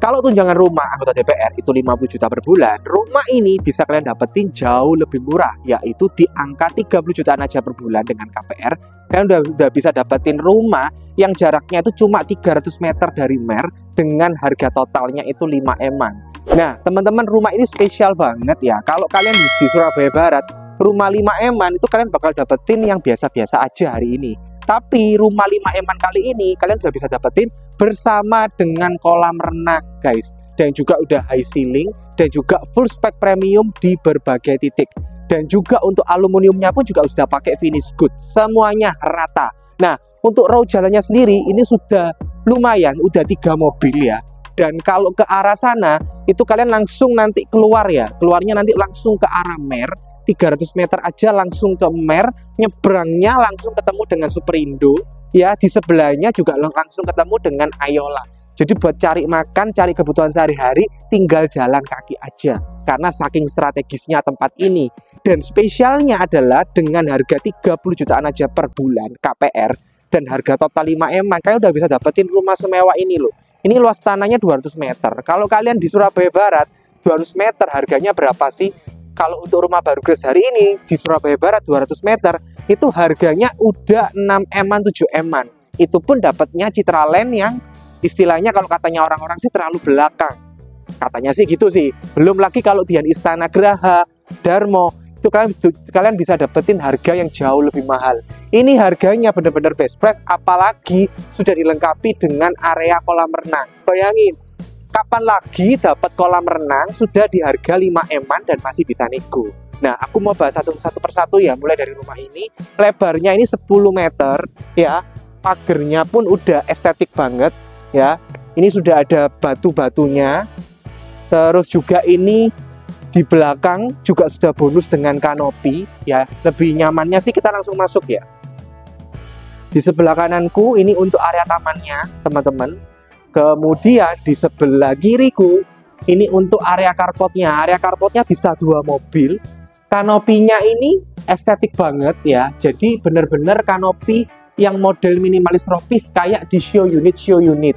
Kalau tunjangan rumah anggota DPR itu 50 juta per bulan, rumah ini bisa kalian dapetin jauh lebih murah, yaitu di angka 30 jutaan aja per bulan dengan KPR. Kalian udah bisa dapetin rumah yang jaraknya itu cuma 300 meter dari MER dengan harga totalnya itu 5 M-an. Nah, teman-teman, rumah ini spesial banget ya. Kalau kalian di Surabaya Barat, rumah 5 M-an itu kalian bakal dapetin yang biasa-biasa aja hari ini. Tapi rumah 5 M-an kali ini kalian sudah bisa dapetin bersama dengan kolam renang guys. Dan juga udah high ceiling dan juga full spec premium di berbagai titik. Dan juga untuk aluminiumnya pun juga sudah pakai finish good. Semuanya rata. Nah, untuk row jalannya sendiri ini sudah lumayan, udah 3 mobil ya. Dan kalau ke arah sana itu kalian langsung nanti keluar ya. Keluarnya nanti langsung ke arah MER. 300 meter aja langsung ke MER, nyebrangnya langsung ketemu dengan Superindo ya, di sebelahnya juga langsung ketemu dengan Ayola. Jadi buat cari makan, cari kebutuhan sehari-hari tinggal jalan kaki aja karena saking strategisnya tempat ini. Dan spesialnya adalah dengan harga 30 jutaan aja per bulan KPR dan harga total 5 M, kalian udah bisa dapetin rumah semewah ini loh. Ini luas tanahnya 200 meter. Kalau kalian di Surabaya Barat 200 meter harganya berapa sih? Kalau untuk rumah baru grace hari ini di Surabaya Barat 200 meter itu harganya udah 6 M-an, 7 M-an. Itu pun dapatnya Citra Land yang istilahnya kalau katanya orang-orang sih terlalu belakang. Katanya sih gitu sih. Belum lagi kalau di Istana Graha, Darmo, itu kalian bisa dapetin harga yang jauh lebih mahal. Ini harganya benar-benar best price, apalagi sudah dilengkapi dengan area kolam renang. Bayangin, kapan lagi dapat kolam renang sudah di harga 5 M-an dan masih bisa nego. Nah, aku mau bahas satu persatu ya, mulai dari rumah ini. Lebarnya ini 10 meter ya, pagernya pun udah estetik banget ya. Ini sudah ada batu-batunya. Terus juga ini di belakang juga sudah bonus dengan kanopi ya. Lebih nyamannya sih kita langsung masuk ya. Di sebelah kananku ini untuk area tamannya, teman-teman. Kemudian di sebelah kiriku ini untuk area carportnya. Area carportnya bisa 2 mobil. Kanopinya ini estetik banget ya. Jadi bener-bener kanopi yang model minimalis tropis kayak di show unit.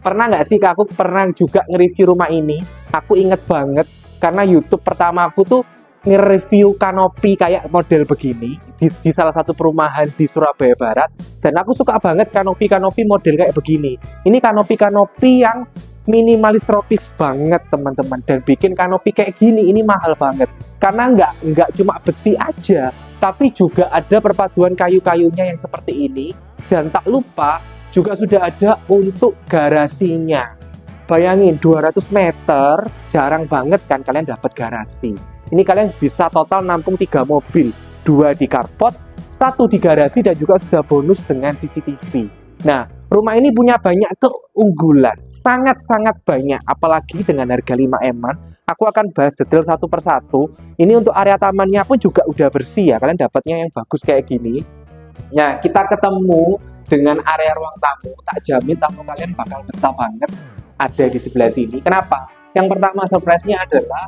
Pernah nggak sih aku pernah juga nge-review rumah ini? Aku inget banget karena YouTube pertama aku tuh nge-review kanopi kayak model begini di salah satu perumahan di Surabaya Barat, dan aku suka banget kanopi model kayak begini. Ini kanopi yang minimalis tropis banget teman-teman, dan bikin kanopi kayak gini ini mahal banget karena nggak cuma besi aja, tapi juga ada perpaduan kayu-kayunya yang seperti ini. Dan tak lupa juga sudah ada untuk garasinya. Bayangin 200 meter, jarang banget kan kalian dapat garasi. Ini kalian bisa total nampung 3 mobil, 2 di carport, 1 di garasi, dan juga sudah bonus dengan CCTV. Nah, rumah ini punya banyak keunggulan, sangat-sangat banyak, apalagi dengan harga 5 M-an. Aku akan bahas detail satu persatu. Ini untuk area tamannya pun juga udah bersih ya, kalian dapatnya yang bagus kayak gini. Nah, kita ketemu dengan area ruang tamu, tak jamin tamu kalian bakal betah banget ada di sebelah sini. Kenapa? Yang pertama surprise-nya adalah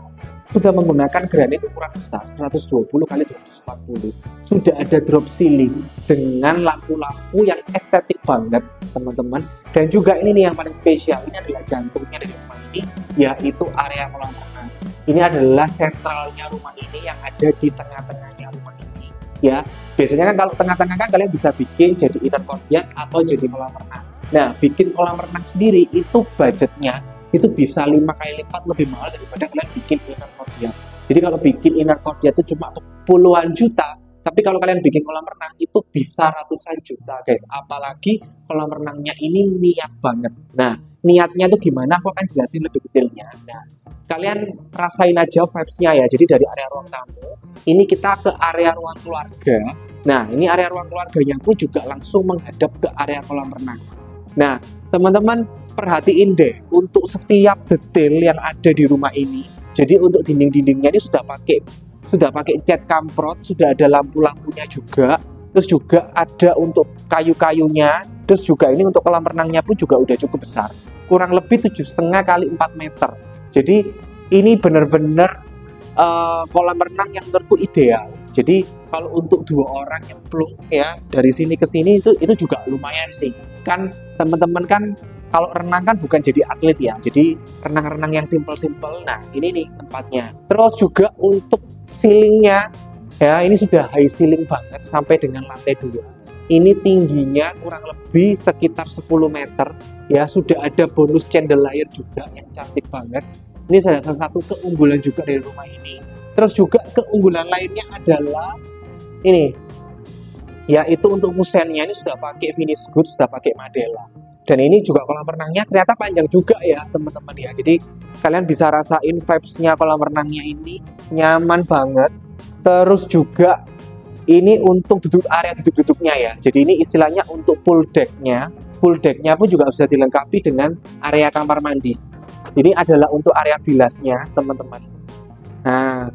sudah menggunakan granit ukuran besar 120 x 240. Sudah ada drop ceiling dengan lampu-lampu yang estetik banget teman-teman. Dan juga ini nih yang paling spesial, ini adalah jantungnya dari rumah ini, yaitu area kolam renang. Ini adalah sentralnya rumah ini yang ada di tengah-tengahnya rumah ini ya. Biasanya kan kalau tengah-tengah kan kalian bisa bikin jadi inner courtyard atau jadi kolam renang. Nah, bikin kolam renang sendiri itu budgetnya itu bisa 5 kali lipat lebih mahal daripada kalian bikin inner courtyard. Jadi kalau bikin inner courtyard itu cuma puluhan juta, tapi kalau kalian bikin kolam renang itu bisa ratusan juta guys. Apalagi kolam renangnya ini niat banget. Nah, niatnya itu gimana? Aku akan jelasin lebih detailnya. Nah, kalian rasain aja vibes-nya ya. Jadi dari area ruang tamu, ini kita ke area ruang keluarga. Nah, ini area ruang keluarganya pun juga langsung menghadap ke area kolam renang. Nah, teman-teman perhatiin deh untuk setiap detail yang ada di rumah ini. Jadi untuk dinding-dindingnya ini sudah pakai cat kamprot, sudah ada lampu-lampunya juga. Terus juga ada untuk kayu-kayunya. Terus juga ini untuk kolam renangnya pun juga udah cukup besar. Kurang lebih 7,5 x 4 meter. Jadi ini benar-benar kolam renang yang menurutku ideal. Jadi kalau untuk 2 orang nyemplung ya dari sini ke sini itu juga lumayan sih. Kan teman-teman kan kalau renang kan bukan jadi atlet ya, jadi renang-renang yang simple-simple. Nah, ini nih tempatnya. Terus juga untuk ceilingnya, ya ini sudah high ceiling banget sampai dengan lantai 2. Ini tingginya kurang lebih sekitar 10 meter, ya sudah ada bonus chandelier juga yang cantik banget. Ini salah satu keunggulan juga dari rumah ini. Terus juga keunggulan lainnya adalah ini, yaitu untuk kusennya ini sudah pakai finish good, sudah pakai Madella. Dan ini juga kolam renangnya ternyata panjang juga ya teman-teman ya. Jadi kalian bisa rasain vibes-nya kolam renangnya ini nyaman banget. Terus juga ini untuk area duduk-duduknya ya. Jadi ini istilahnya untuk pool deck-nya. Pool deck-nya pun juga sudah dilengkapi dengan area kamar mandi. Ini adalah untuk area bilasnya teman-teman. Nah,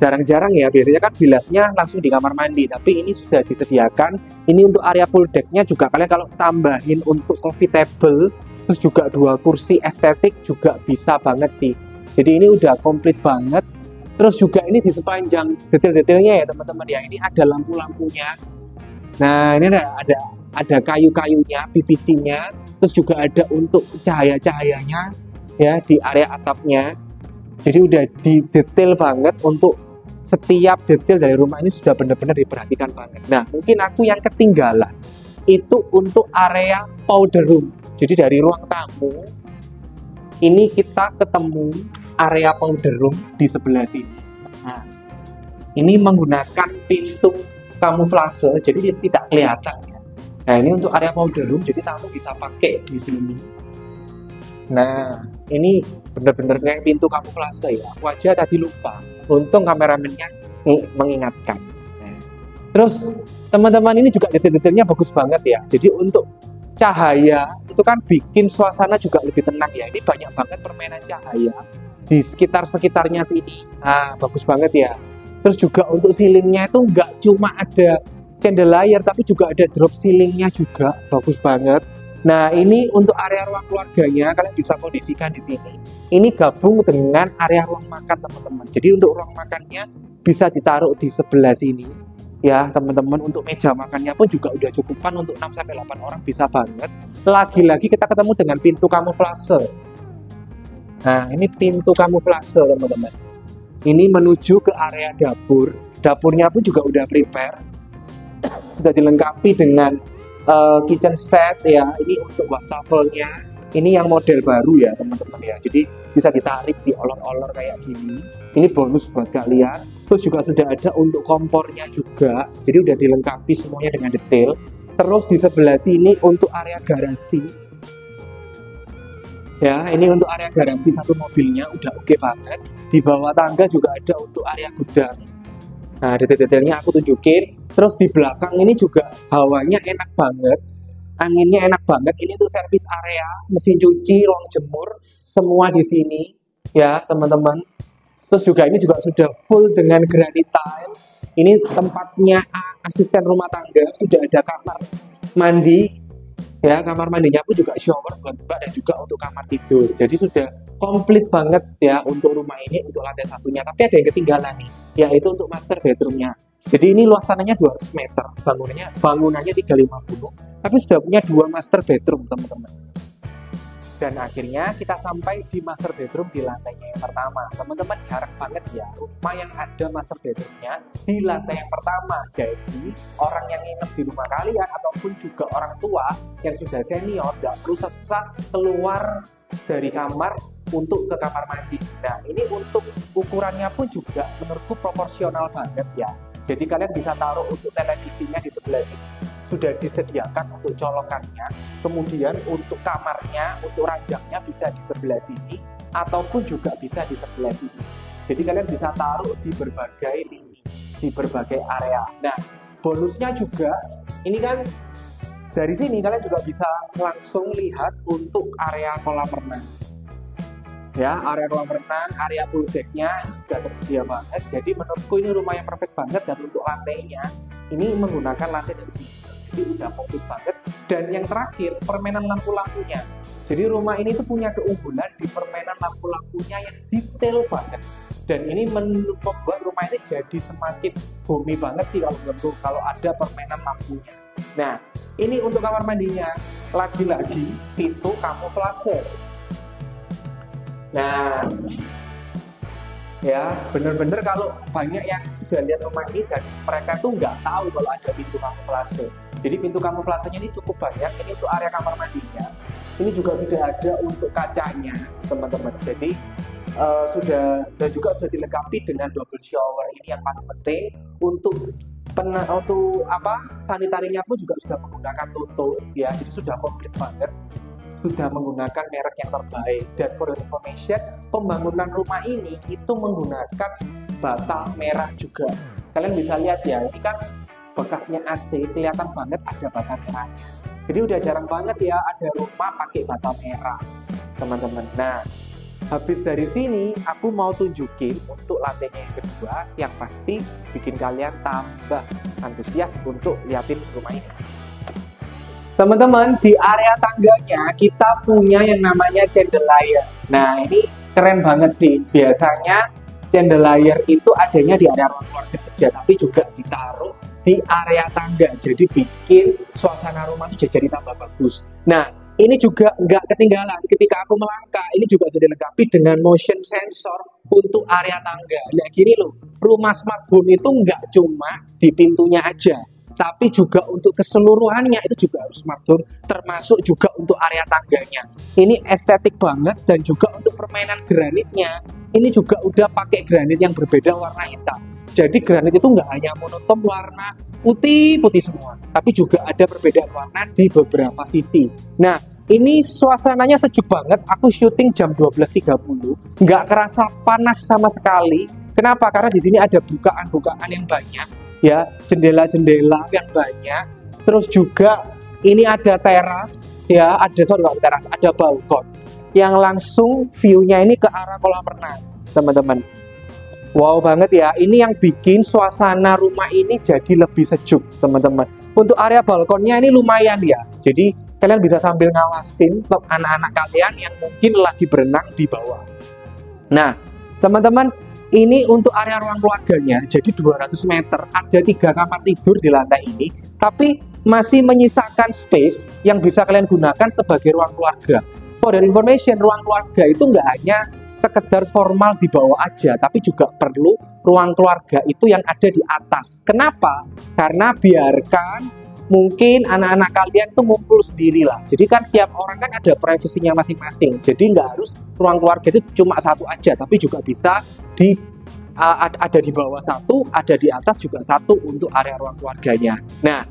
jarang-jarang ya, biasanya kan bilasnya langsung di kamar mandi, tapi ini sudah disediakan. Ini untuk area pool deck-nya juga kalian kalau tambahin untuk coffee table, terus juga 2 kursi estetik juga bisa banget sih. Jadi ini udah komplit banget. Terus juga ini di sepanjang detail-detailnya ya teman-teman ya, ini ada lampu-lampunya. Nah, ini ada kayu-kayunya, PVC-nya, terus juga ada untuk cahaya-cahayanya ya di area atapnya. Jadi udah didetail banget, untuk setiap detail dari rumah ini sudah benar-benar diperhatikan banget. Nah, mungkin aku yang ketinggalan itu untuk area powder room. Jadi dari ruang tamu ini kita ketemu area powder room di sebelah sini. Nah, ini menggunakan pintu kamuflase, jadi tidak kelihatan ya. Nah, ini untuk area powder room, jadi tamu bisa pakai di sini. Nah, ini benar-benar kayak pintu kamuflase ya. Aku aja tadi lupa. Untung kameramennya mengingatkan. Nah, terus teman-teman ini juga detail-detailnya bagus banget ya. Jadi untuk cahaya itu kan bikin suasana juga lebih tenang ya. Ini banyak banget permainan cahaya di sekitar-sekitarnya sini. Nah, bagus banget ya. Terus juga untuk ceilingnya itu nggak cuma ada chandelier, tapi juga ada drop ceilingnya juga. Bagus banget. Nah, ini untuk area ruang keluarganya, kalian bisa kondisikan di sini. Ini gabung dengan area ruang makan, teman-teman. Jadi untuk ruang makannya bisa ditaruh di sebelah sini. Ya, teman-teman, untuk meja makannya pun juga udah cukupan untuk 6-8 orang, bisa banget. Lagi-lagi kita ketemu dengan pintu kamuflase. Nah, ini pintu kamuflase, teman-teman. Ini menuju ke area dapur. Dapurnya pun juga udah prepare. Sudah dilengkapi dengan kitchen set ya. Ini untuk wastafelnya, ini yang model baru ya teman-teman ya, jadi bisa ditarik di olor-olor kayak gini. Ini bonus buat kalian. Terus juga sudah ada untuk kompornya juga, jadi udah dilengkapi semuanya dengan detail. Terus di sebelah sini untuk area garasi ya, ini untuk area garasi satu mobilnya udah oke banget. Di bawah tangga juga ada untuk area gudang. Nah, detail-detailnya aku tunjukin. Terus di belakang ini juga hawanya enak banget, anginnya enak banget. Ini tuh service area, mesin cuci, ruang jemur, semua di sini ya teman-teman. Terus juga ini juga sudah full dengan granite tile. Ini tempatnya asisten rumah tangga, sudah ada kamar mandi ya, kamar mandinya pun juga shower buat mbak dan juga untuk kamar tidur. Jadi sudah komplit banget ya untuk rumah ini, untuk lantai satunya. Tapi ada yang ketinggalan nih, yaitu untuk master bedroomnya. Jadi ini luas tanahnya 200 meter, bangunannya 350, tapi sudah punya 2 master bedroom teman-teman. Dan akhirnya kita sampai di master bedroom di lantainya yang pertama. Teman-teman, jarang banget ya rumah yang ada master bedroomnya di lantai yang pertama. Jadi orang yang nginep di rumah kalian ataupun juga orang tua yang sudah senior tidak perlu susah keluar dari kamar untuk ke kamar mandi. Nah, ini untuk ukurannya pun juga menurutku proporsional banget ya. Jadi kalian bisa taruh untuk televisinya di sebelah sini, sudah disediakan untuk colokannya. Kemudian untuk kamarnya, untuk ranjangnya bisa di sebelah sini, ataupun juga bisa di sebelah sini. Jadi kalian bisa taruh di berbagai lini, di berbagai area. Nah, bonusnya juga, ini kan dari sini kalian juga bisa langsung lihat untuk area kolam renang. Ya, area kolam renang, area pool deck-nya sudah tersedia banget. Jadi menurutku ini rumah yang perfect banget. Dan untuk lantainya, ini menggunakan lantai dari sini. Jadi udah komplit banget. Dan yang terakhir, permainan lampu-lampunya. Jadi rumah ini tuh punya keunggulan di permainan lampu-lampunya yang detail banget. Dan ini membuat rumah ini jadi semakin homey banget sih kalau ada permainan lampunya. Nah, ini untuk kamar mandinya. Lagi-lagi pintu kamuflase. Nah, ya bener-bener kalau banyak yang sudah lihat rumah ini dan mereka tuh nggak tahu kalau ada pintu kamuflase. Jadi pintu kamuflasenya ini cukup banyak. Ini untuk area kamar mandinya. Ini juga sudah ada untuk kacanya, teman-teman. Jadi sudah dan juga sudah dilengkapi dengan double shower. Ini yang paling penting untuk sanitarinya pun juga sudah menggunakan tutup ya. Jadi sudah komplit banget. Sudah menggunakan merek yang terbaik. Dan for your information, pembangunan rumah ini itu menggunakan bata merah juga. Kalian bisa lihat ya, ini kan bekasnya AC, kelihatan banget ada bata merahnya. Jadi udah jarang banget ya ada rumah pakai bata merah, teman-teman. Nah, habis dari sini aku mau tunjukin untuk lantainya yang kedua, yang pasti bikin kalian tambah antusias untuk liatin rumah ini. Teman-teman, di area tangganya kita punya yang namanya chandelier. Nah, ini keren banget sih. Biasanya chandelier itu adanya di area ruang keluarga kerja, tapi juga ditaruh di area tangga. Jadi bikin suasana rumah itu jadi tambah bagus. Nah, ini juga nggak ketinggalan ketika aku melangkah. Ini juga sudah dilengkapi dengan motion sensor untuk area tangga. Nah, gini loh, rumah smart home itu nggak cuma di pintunya aja, tapi juga untuk keseluruhannya itu juga harus smart home, termasuk juga untuk area tangganya. Ini estetik banget. Dan juga untuk permainan granitnya, ini juga udah pakai granit yang berbeda warna hitam. Jadi granit itu nggak hanya monoton warna putih-putih semua, tapi juga ada perbedaan warna di beberapa sisi. Nah, ini suasananya sejuk banget. Aku syuting jam 12.30, nggak kerasa panas sama sekali. Kenapa? Karena di sini ada bukaan-bukaan yang banyak, ya, jendela-jendela yang banyak. Terus juga ini ada teras, ya, ada balkon yang langsung view-nya ini ke arah kolam renang, teman-teman. Wow banget ya, ini yang bikin suasana rumah ini jadi lebih sejuk, teman-teman. Untuk area balkonnya ini lumayan ya, jadi kalian bisa sambil ngawasin untuk anak-anak kalian yang mungkin lagi berenang di bawah. Nah, teman-teman, ini untuk area ruang keluarganya, jadi 200 meter, ada 3 kamar tidur di lantai ini, tapi masih menyisakan space yang bisa kalian gunakan sebagai ruang keluarga. For your information, ruang keluarga itu nggak hanya sekedar formal di bawah aja, tapi juga perlu ruang keluarga itu yang ada di atas. Kenapa? Karena biarkan mungkin anak-anak kalian tuh ngumpul sendiri lah. Jadi kan tiap orang kan ada privasinya masing-masing. Jadi nggak harus ruang keluarga itu cuma satu aja, tapi juga bisa ada di bawah satu, ada di atas juga satu untuk area ruang keluarganya. Nah,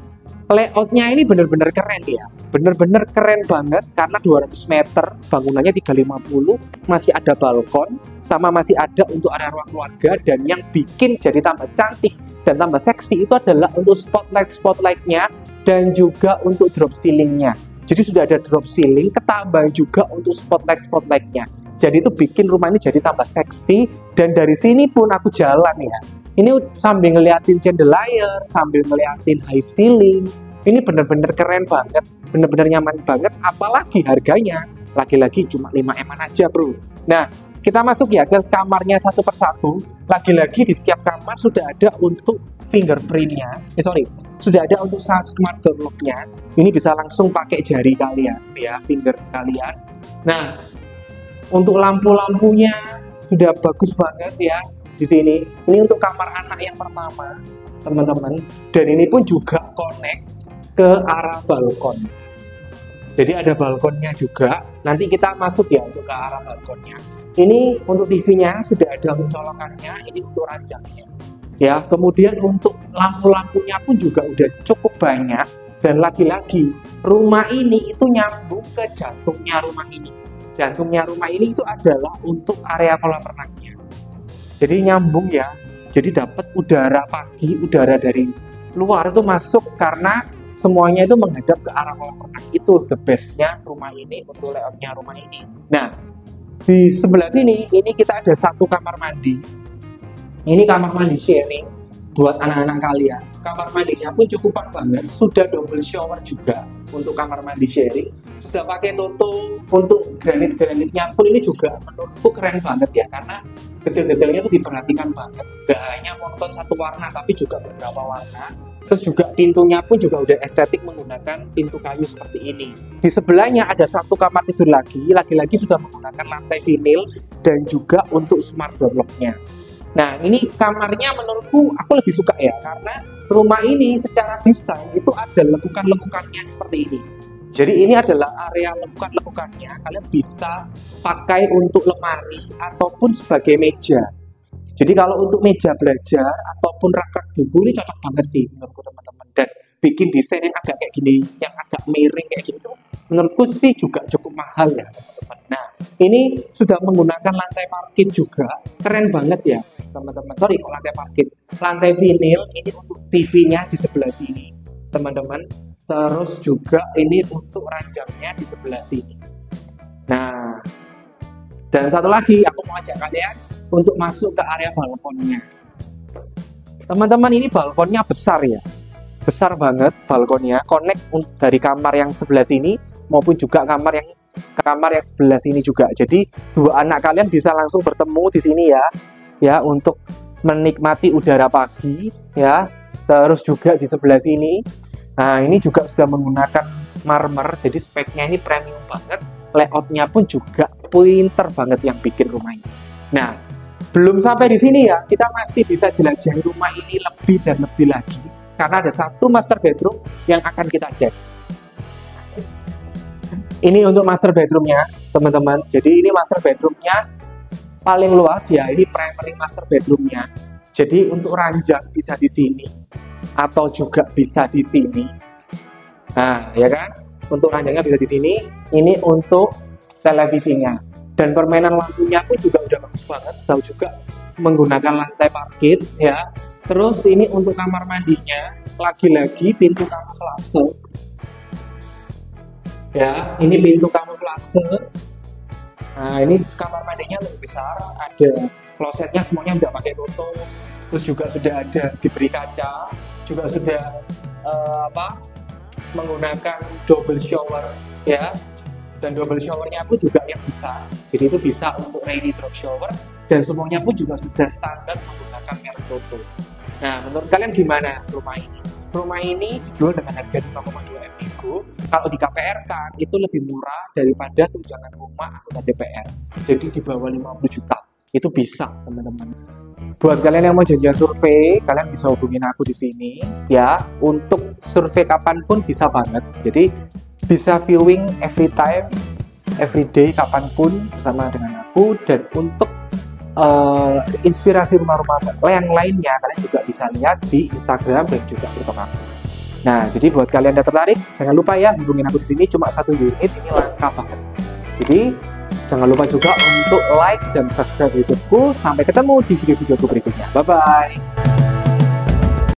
layoutnya ini bener-bener keren ya, bener-bener keren banget karena 200 meter, bangunannya 350, masih ada balkon, sama masih ada untuk area ruang keluarga. Dan yang bikin jadi tambah cantik dan tambah seksi itu adalah untuk spotlight-nya dan juga untuk drop ceilingnya. Jadi sudah ada drop ceiling, ketambahan juga untuk spotlight-nya. Jadi itu bikin rumah ini jadi tambah seksi. Dan dari sini pun aku jalan ya, ini sambil ngeliatin chandelier, sambil ngeliatin high ceiling. Ini bener-bener keren banget, bener-bener nyaman banget, apalagi harganya lagi-lagi cuma 5M aja bro. Nah, kita masuk ya ke kamarnya satu persatu. Lagi-lagi di setiap kamar sudah ada untuk fingerprintnya, sudah ada untuk smart door lock-nya. Ini bisa langsung pakai jari kalian ya, finger kalian. Nah, untuk lampu-lampunya sudah bagus banget ya di sini. Ini untuk kamar anak yang pertama, teman-teman. Dan ini pun juga connect ke arah balkon. Jadi ada balkonnya juga. Nanti kita masuk ya untuk ke arah balkonnya. Ini untuk TV-nya sudah ada colokannya. Ini untuk ranjangnya. Ya, kemudian untuk lampu-lampunya pun juga udah cukup banyak. Dan lagi-lagi rumah ini itu nyambung ke jantungnya rumah ini. Jantungnya rumah ini itu adalah untuk area kolam renangnya. Jadi nyambung ya. Jadi dapat udara pagi, udara dari luar itu masuk karena semuanya itu menghadap ke arah kolam renang. Itu the best-nya rumah ini untuk layout-nya rumah ini. Nah, di sebelah sini ini kita ada satu kamar mandi. Ini kamar mandi sharing buat anak-anak kalian. Kamar mandinya pun cukup banget, sudah double shower juga untuk kamar mandi sharing, sudah pakai toto. Untuk granit-granitnya pun ini juga menurutku keren banget ya, karena detail-detailnya tuh diperhatikan banget, gak hanya monoton satu warna tapi juga beberapa warna. Terus juga pintunya pun juga udah estetik menggunakan pintu kayu seperti ini. Di sebelahnya ada satu kamar tidur lagi-lagi sudah menggunakan lantai vinil dan juga untuk smart door lock-nya. Nah, ini kamarnya menurutku aku lebih suka ya, karena rumah ini secara desain itu ada lekukan-lekukannya seperti ini. Jadi ini adalah area lekukan-lekukannya, kalian bisa pakai untuk lemari ataupun sebagai meja. Jadi kalau untuk meja belajar ataupun rak-rak buku ini cocok banget sih menurutku teman-teman. Dan bikin desain yang agak kayak gini, yang agak miring kayak gini tuh menurutku sih juga cukup mahal ya teman-teman. Nah, ini sudah menggunakan lantai parkit juga, keren banget ya teman-teman. Sorry kok lantai parkit, lantai vinil. Ini untuk TV-nya di sebelah sini teman-teman. Terus juga ini untuk ranjangnya di sebelah sini. Nah, dan satu lagi aku mau ajak kalian untuk masuk ke area balkonnya. Teman-teman, ini balkonnya besar ya, besar banget balkonnya, connect dari kamar yang sebelah sini maupun juga kamar yang sebelah sini juga. Jadi dua anak kalian bisa langsung bertemu di sini ya untuk menikmati udara pagi ya. Terus juga di sebelah sini, nah ini juga sudah menggunakan marmer, jadi speknya ini premium banget, layoutnya pun juga pinter banget yang bikin rumah ini. Nah, belum sampai di sini ya, kita masih bisa jelajahi rumah ini lebih dan lebih lagi, karena ada satu master bedroom yang akan kita cek. Ini untuk master bedroomnya teman-teman. Jadi ini master bedroomnya paling luas ya, ini primary master bedroomnya. Jadi untuk ranjang bisa di sini atau juga bisa di sini. Nah, ya kan? Untuk ranjangnya bisa di sini. Ini untuk televisinya. Dan permainan lampunya pun juga udah bagus banget. Sudah juga menggunakan lantai parkit ya. Terus ini untuk kamar mandinya, lagi-lagi pintu kamuflase. Ya, ini pintu kamuflase. Nah, ini kamar mandinya lebih besar, ada klosetnya semuanya udah pakai tutup. Terus juga sudah ada diberi kaca, juga sudah menggunakan double shower ya. Dan double showernya pun juga yang besar, jadi itu bisa untuk rainy drop shower, dan semuanya pun juga sudah standar menggunakan merek Toto. Nah, menurut kalian gimana rumah ini? Rumah ini dijual dengan harga 5,2 M nego. Kalau di KPR kan itu lebih murah daripada tunjangan rumah anggota DPR, jadi di bawah 50 juta. Itu bisa teman-teman. Buat kalian yang mau janjian survei, kalian bisa hubungin aku di sini ya. Untuk survei kapanpun bisa banget. Jadi bisa viewing every time, every day, kapanpun bersama dengan aku. Dan untuk inspirasi rumah-rumah yang lainnya, kalian juga bisa lihat di Instagram dan juga TikTok aku. Nah, jadi buat kalian yang tertarik, jangan lupa ya hubungin aku di sini. Cuma 1 unit, ini langka banget. Jadi jangan lupa juga untuk like dan subscribe YouTubeku. Sampai ketemu di video-videoku berikutnya. Bye-bye.